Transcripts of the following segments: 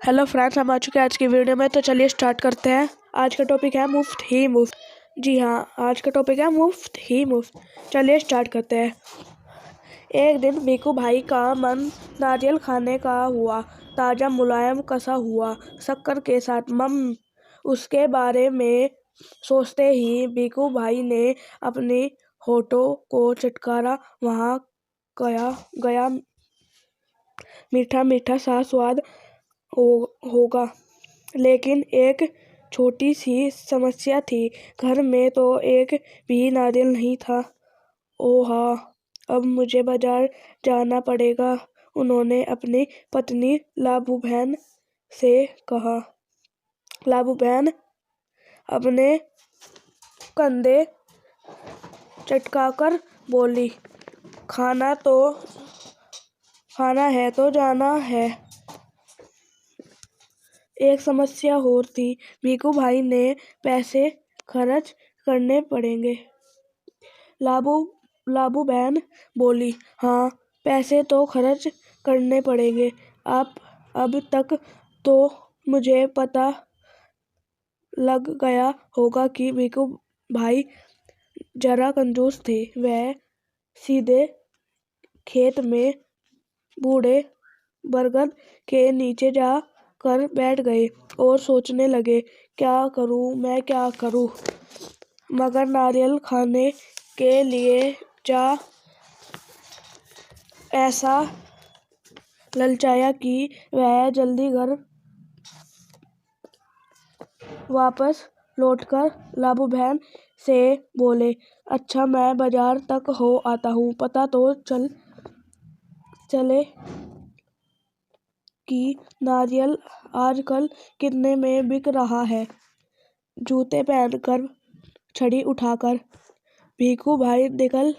Hello friends, हम आ चुके हैं आज की वीडियो में। तो चलिए स्टार्ट करते हैं। आज का टॉपिक है मुफ्त ही मुफ्त। जी हाँ, आज का टॉपिक है मुफ्त ही मुफ्त। चलिए स्टार्ट करते हैं। एक दिन मीकू भाई का मन नारियल खाने का हुआ। ताज़ा मुलायम कसा हुआ शक्कर के साथ उसके बारे में सोचते ही मीकू भाई ने अपनी होठों को चटकारा। वहाँ गया मीठा मीठा सा स्वाद होगा, लेकिन एक छोटी सी समस्या थी। घर में तो एक भी नारियल नहीं था। ओह हाँ, अब मुझे बाजार जाना पड़ेगा, उन्होंने अपनी पत्नी लाबू बहन से कहा। लाबू बहन अपने कंधे चटकाकर बोली, खाना है तो जाना है। एक समस्या और थी, मीकू भाई ने पैसे खर्च करने पड़ेंगे। लाबू बहन बोली, हाँ, पैसे तो खर्च करने पड़ेंगे। अब तक तो मुझे पता लग गया होगा कि मीकू भाई जरा कंजूस थे। वह सीधे खेत में बूढ़े बरगद के नीचे जा कर बैठ गए और सोचने लगे, मैं क्या करूं? मगर नारियल खाने के लिए जा ऐसा ललचाया कि वह जल्दी घर वापस लौटकर लाबू बहन से बोले, अच्छा, मैं बाजार तक हो आता हूँ, पता तो चले कि नारियल आजकल कितने में बिक रहा है। जूते पहनकर छड़ी उठाकर भीखू भाई निकल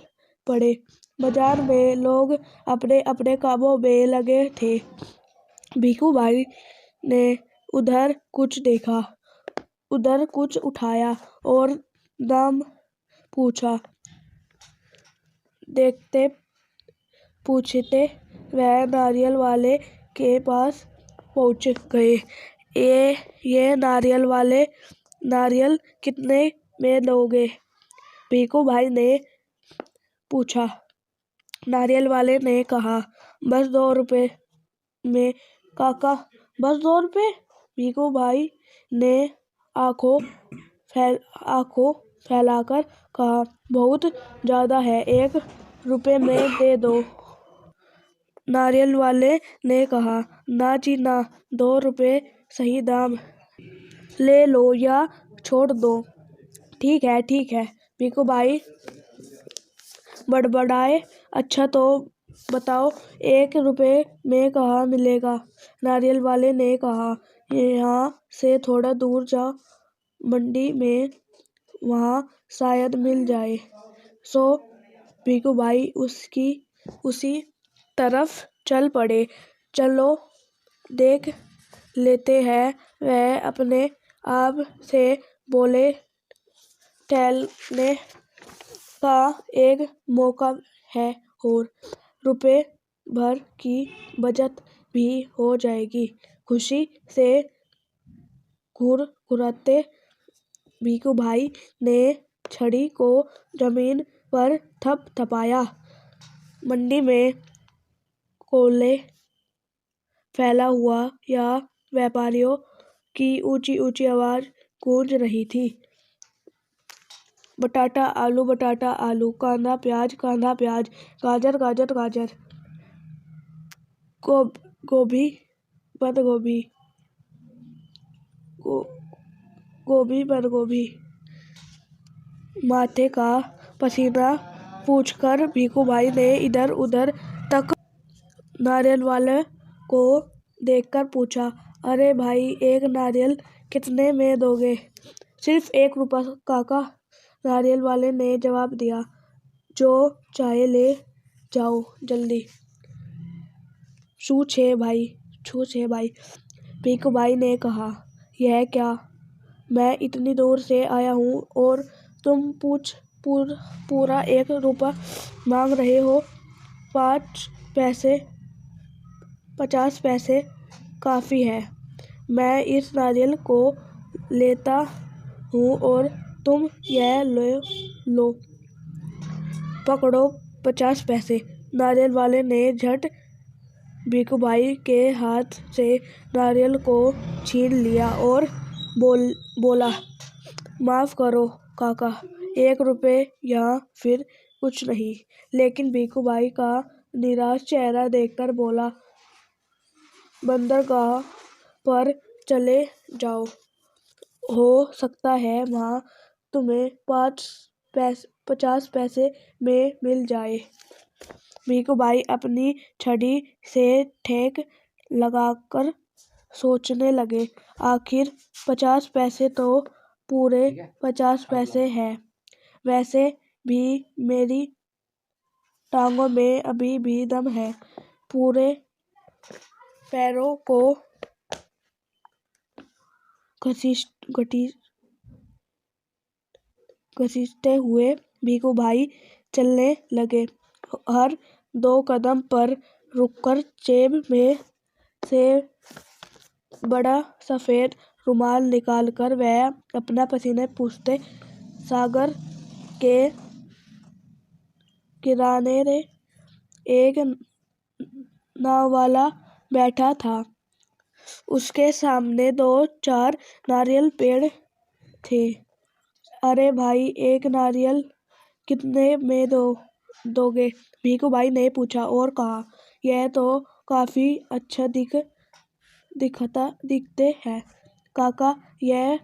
पड़े। बाजार में लोग अपने अपने कामों में लगे थे। भीखू भाई ने उधर कुछ देखा, उधर कुछ उठाया और दाम पूछा। देखते पूछते वह नारियल वाले के पास पहुंच गए। ये नारियल कितने में दोगे? भीखू भाई ने पूछा। नारियल वाले ने कहा, बस 2 रुपए में काका, बस 2 रुपए। भीखू भाई ने आंखों फैलाकर कहा, बहुत ज्यादा है, 1 रुपए में दे दो। नारियल वाले ने कहा, ना जी ना, 2 रुपए सही दाम, ले लो या छोड़ दो। ठीक है, भीखू भाई बड़बड़ाए। अच्छा तो बताओ, 1 रुपए में कहाँ मिलेगा? नारियल वाले ने कहा, यहाँ से थोड़ा दूर जाओ, मंडी में, वहाँ शायद मिल जाए। सो भीखू भाई उसी तरफ चल पड़े। चलो देख लेते हैं, वह अपने आप से बोले। टहलने का एक मौका है और रुपए भर की बचत भी हो जाएगी। खुशी से घुरघुराते भीखू भाई ने छड़ी को जमीन पर थपथपाया। मंडी में कोल्हे फैला हुआ या व्यापारियों की ऊंची ऊंची आवाज गूंज रही थी। बटाटा आलू, कांदा प्याज, गाजर, गोभी बंद गोभी। माथे का पसीना पोंछकर भीखू भाई ने इधर उधर तक नारियल वाले को देखकर पूछा, अरे भाई, 1 नारियल कितने में दोगे? सिर्फ 1 रुपया काका, नारियल वाले ने जवाब दिया। जो चाहे ले जाओ जल्दी। छू छे भाई, भीखू भाई ने कहा। यह क्या, मैं इतनी दूर से आया हूँ और तुम पूरा 1 रुपया मांग रहे हो? 50 पैसे काफी है। मैं इस नारियल को लेता हूँ और तुम यह लो, पकड़ो 50 पैसे। नारियल वाले ने झट भीखू भाई के हाथ से नारियल को छीन लिया और बोला, माफ करो काका, 1 रुपए या फिर कुछ नहीं। लेकिन भीखू भाई का निराश चेहरा देखकर बोला, बंदरगाह पर चले जाओ, हो सकता है वहाँ तुम्हें 50 पैसे में मिल जाए। भीखू भाई अपनी छड़ी से ठेक लगाकर सोचने लगे, आखिर 50 पैसे तो पूरे 50 पैसे हैं। वैसे भी मेरी टांगों में अभी भी दम है। पूरे पैरों को घसीटते हुए भीखू भाई चलने लगे। हर 2 कदम पर रुककर जेब में से बड़ा सफेद रुमाल निकालकर वह अपना पसीने पोंछते सागर के किनारे एक नाव वाला बैठा था। उसके सामने 2-4 नारियल पेड़ थे। अरे भाई, एक नारियल कितने में दोगे? भीखू भाई ने पूछा और कहा, यह तो काफी अच्छा दिखते हैं काका, यह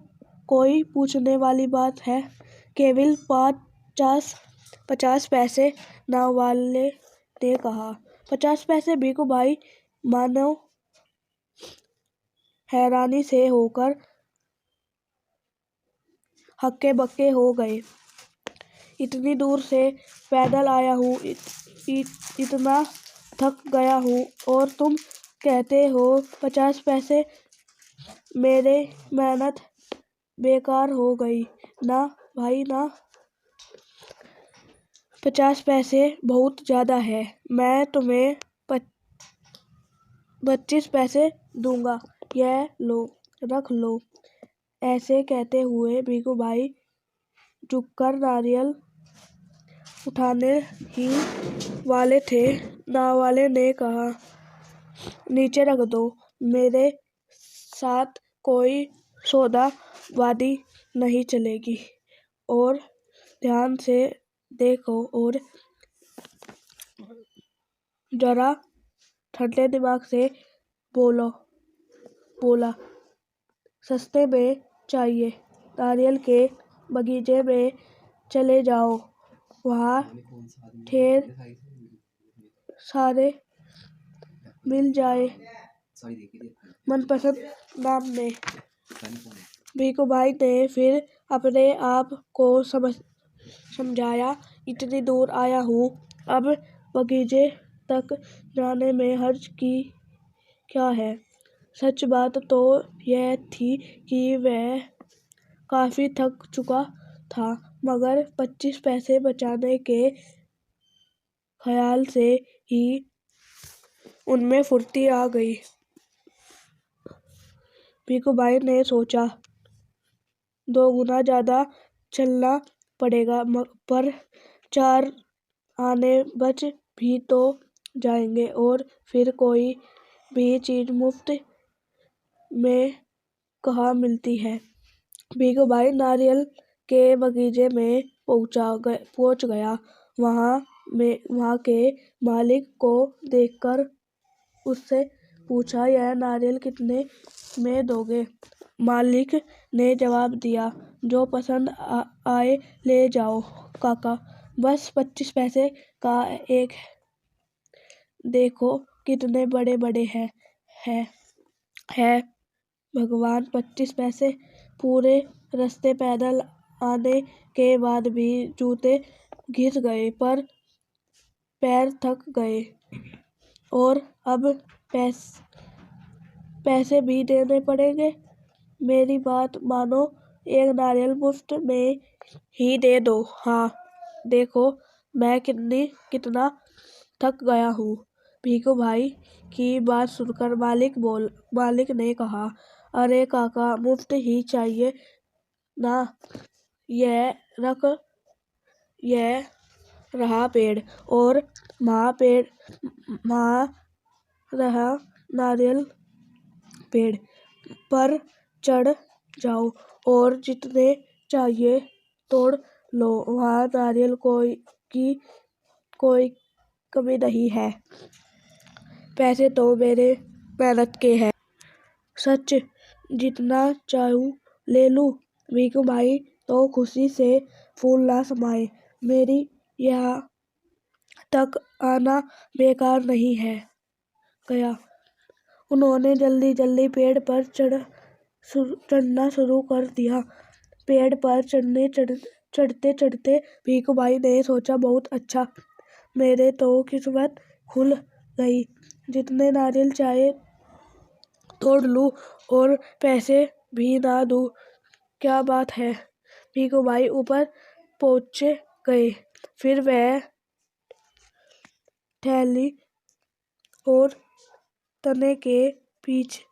कोई पूछने वाली बात है? केवल 50 पैसे, नाव वाले ने कहा। 50 पैसे? भीखू भाई मानो हैरानी से होकर हक्के बक्के हो गए। इतनी दूर से पैदल आया हूँ, इतना थक गया हूँ और तुम कहते हो 50 पैसे? मेरी मेहनत बेकार हो गई ना भाई ना। 50 पैसे बहुत ज्यादा है, मैं तुम्हें 25 पैसे दूंगा, यह लो, रख लो। ऐसे कहते हुए भीखू भाई झुककर नारियल उठाने ही वाले थे। नाव वाले ने कहा, नीचे रख दो, मेरे साथ कोई सौदाबाजी नहीं चलेगी। और ध्यान से देखो और जरा ठंडे दिमाग से बोला, सस्ते में चाहिए। नारियल के बगीचे में चले जाओ, वहाँ ढेर सारे मिल जाए मनपसंद दाम में। भीखू भाई ने फिर अपने आप को समझाया, इतनी दूर आया हूँ, अब बगीचे तक जाने में हर्ज की क्या है। सच बात तो यह थी कि वह काफी थक चुका था, मगर 25 पैसे बचाने के ख्याल से ही उनमें फुर्ती आ गई। भीखू भाई ने सोचा, 2 गुना ज्यादा चलना पड़ेगा, पर 4 आने बच भी तो जाएंगे और फिर कोई भी चीज मुफ्त में कहाँ मिलती है। भीखू भाई नारियल के बगीचे में पहुंच गया। वहाँ के मालिक को देखकर उससे पूछा, यह नारियल कितने में दोगे? मालिक ने जवाब दिया, जो पसंद आए ले जाओ काका, बस 25 पैसे का एक देखो कितने बड़े बड़े हैं भगवान। 25 पैसे? पूरे रास्ते पैदल आने के बाद भी जूते घिस गए, पर पैर थक गए और अब पैसे भी देने पड़ेंगे। मेरी बात मानो, एक नारियल मुफ्त में ही दे दो। हाँ, देखो मैं कितना थक गया हूँ। भीखू भाई की बात सुनकर मालिक ने कहा, अरे काका, मुफ्त ही चाहिए ना। यह रहा पेड़, और वहाँ रहा नारियल। पेड़ पर चढ़ जाओ और जितने चाहिए तोड़ लो। वहाँ नारियल की कोई कमी नहीं है। पैसे तो मेरे मेहनत के हैं। सच, जितना चाहूँ ले लूँ। भीखू भाई तो खुशी से फूल ना समाये। मेरी यहाँ तक आना बेकार नहीं है गया। उन्होंने जल्दी जल्दी पेड़ पर चढ़ना शुरू कर दिया। पेड़ पर चढ़ते चढ़ते भीखू भाई ने सोचा, बहुत अच्छा, मेरे तो किस्मत खुल गई। जितने नारियल चाहे तोड़ लूं और पैसे भी ना दूं। क्या बात है। भीखू भाई ऊपर पहुंच गए। फिर वह थैली और तने के पीछे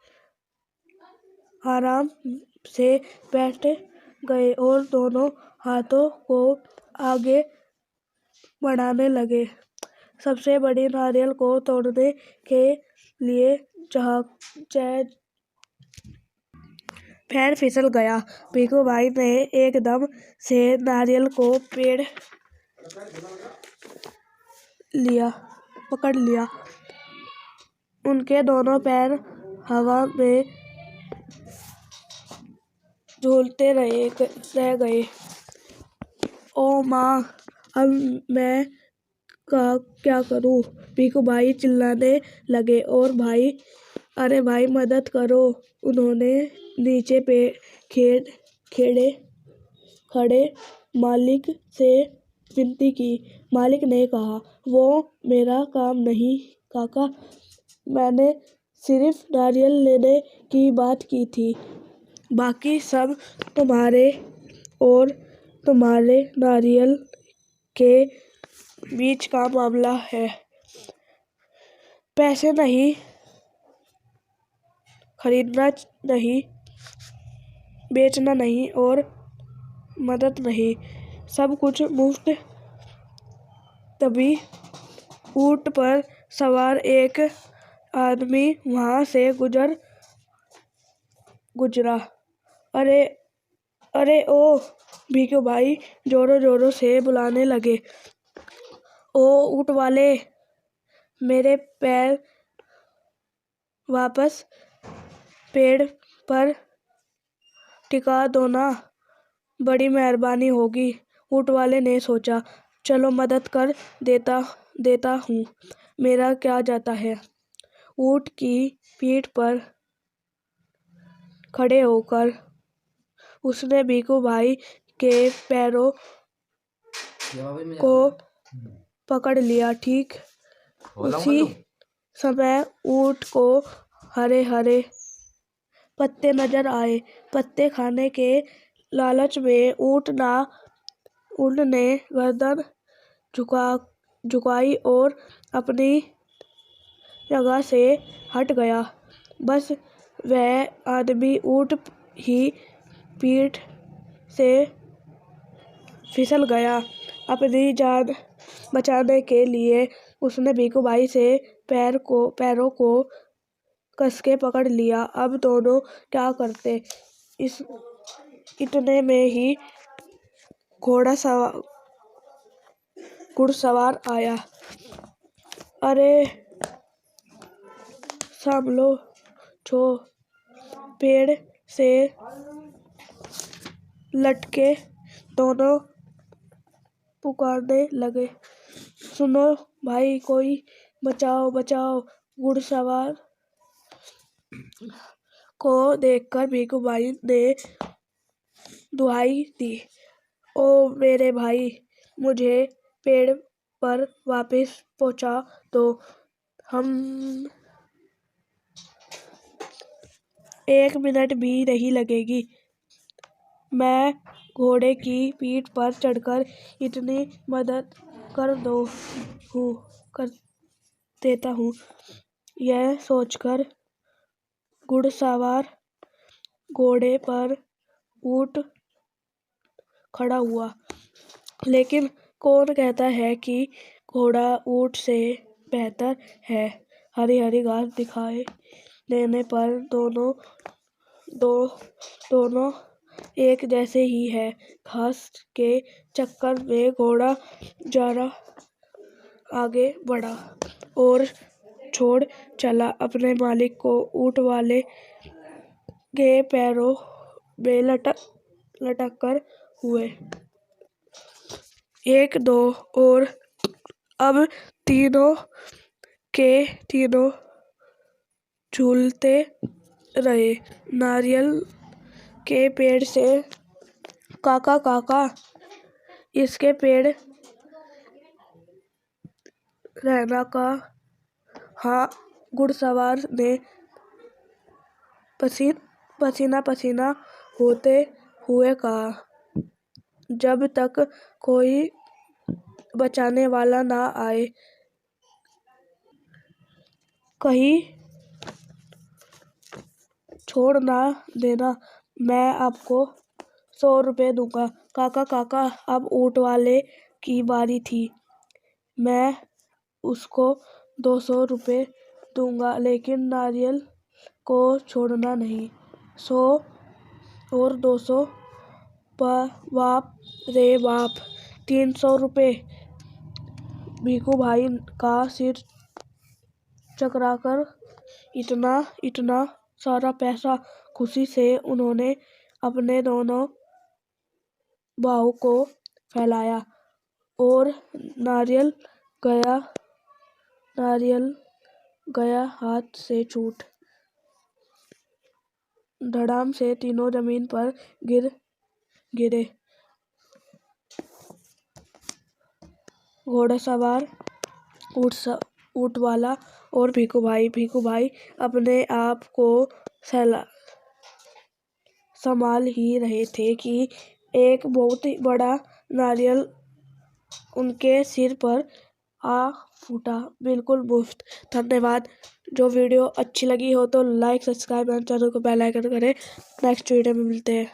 आराम से बैठ गए और दोनों हाथों को आगे बढ़ाने लगे। सबसे बड़ी नारियल को तोड़ने के लिए पैर फिसल गया। भीखू भाई ने एकदम से नारियल को पकड़ लिया। उनके दोनों पैर हवा में झूलते रह गए। ओ माँ, अब मैं क्या करूँ। भीखू भाई चिल्लाने लगे। और भाई, अरे भाई, मदद करो। उन्होंने नीचे पे खड़े मालिक से विनती की। मालिक ने कहा, वो मेरा काम नहीं काका, मैंने सिर्फ नारियल लेने की बात की थी। बाकी सब तुम्हारे और तुम्हारे नारियल के बीच का मामला है। पैसे नहीं, खरीदना नहीं, बेचना नहीं और मदद नहीं, सब कुछ मुफ्त। तभी ऊंट पर सवार एक आदमी वहां से गुजरा। अरे अरे ओ, भीखू भाई जोरों जोरों से बुलाने लगे। ओ ऊंट वाले, मेरे पैर वापस पेड़ पर टिका दो ना, बड़ी मेहरबानी होगी। ऊंट वाले ने सोचा, चलो मदद कर देता हूँ, मेरा क्या जाता है। ऊंट की पीठ पर खड़े होकर उसने भीखू भाई के पैरों को पकड़ लिया। ठीक उसी समय ऊंट को हरे हरे पत्ते नजर आए। पत्ते खाने के लालच में ऊंट ने गर्दन झुकाई और अपनी जगह से हट गया। बस वह आदमी ऊंट ही पीठ से फिसल गया। अपनी जान बचाने के लिए उसने भीखू भाई से पैरों को कसके पकड़ लिया। अब दोनों क्या करते। इतने में ही घुड़सवार आया। अरे संभलो छो। पेड़ से लटके दोनों पुकारने लगे, सुनो भाई, कोई बचाओ बचाओ। घुड़सवार को देखकर भीखू भाई ने दुहाई दी, ओ मेरे भाई, मुझे पेड़ पर वापस पहुंचा दो। हम 1 मिनट भी नहीं लगेगी। मैं घोड़े की पीठ पर चढ़कर इतनी मदद कर देता हूँ। यह सोचकर घुड़सवार घोड़े पर ऊंट खड़ा हुआ। लेकिन कौन कहता है कि घोड़ा ऊंट से बेहतर है। हरी हरी घास दिखाई देने पर दोनों एक जैसे ही है। घास के चक्कर में घोड़ा जरा आगे बढ़ा और छोड़ चला अपने मालिक को ऊंट वाले के पैरों में लटक कर हुए। एक दो और अब तीनों के तीनों झूलते रहे। नारियल के पेड़ से काका काका इसके पेड़ रहना का। हाँ, घुड़सवार ने पसीना पसीना होते हुए कहा। जब तक कोई बचाने वाला ना आए कहीं छोड़ ना देना। मैं आपको 100 रुपये दूंगा। काका काका अब ऊंट वाले की बारी थी। मैं उसको 200 रुपये दूंगा, लेकिन नारियल को छोड़ना नहीं। 100 और 200 बाप रे बाप, 300 रुपये। भीखू भाई का सिर चकराकर इतना सारा पैसा खुशी से उन्होंने अपने दोनों बाहों को फैलाया और नारियल गया हाथ से छूट। धड़ाम से तीनों जमीन पर गिरे। घोड़सवार, ऊंट वाला और भीखू भाई अपने आप को संभाल ही रहे थे कि एक बहुत ही बड़ा नारियल उनके सिर पर आ फूटा, बिल्कुल मुफ्त। धन्यवाद। जो वीडियो अच्छी लगी हो तो लाइक, सब्सक्राइब और चैनल को बेल आइकन करें। नेक्स्ट वीडियो में मिलते हैं।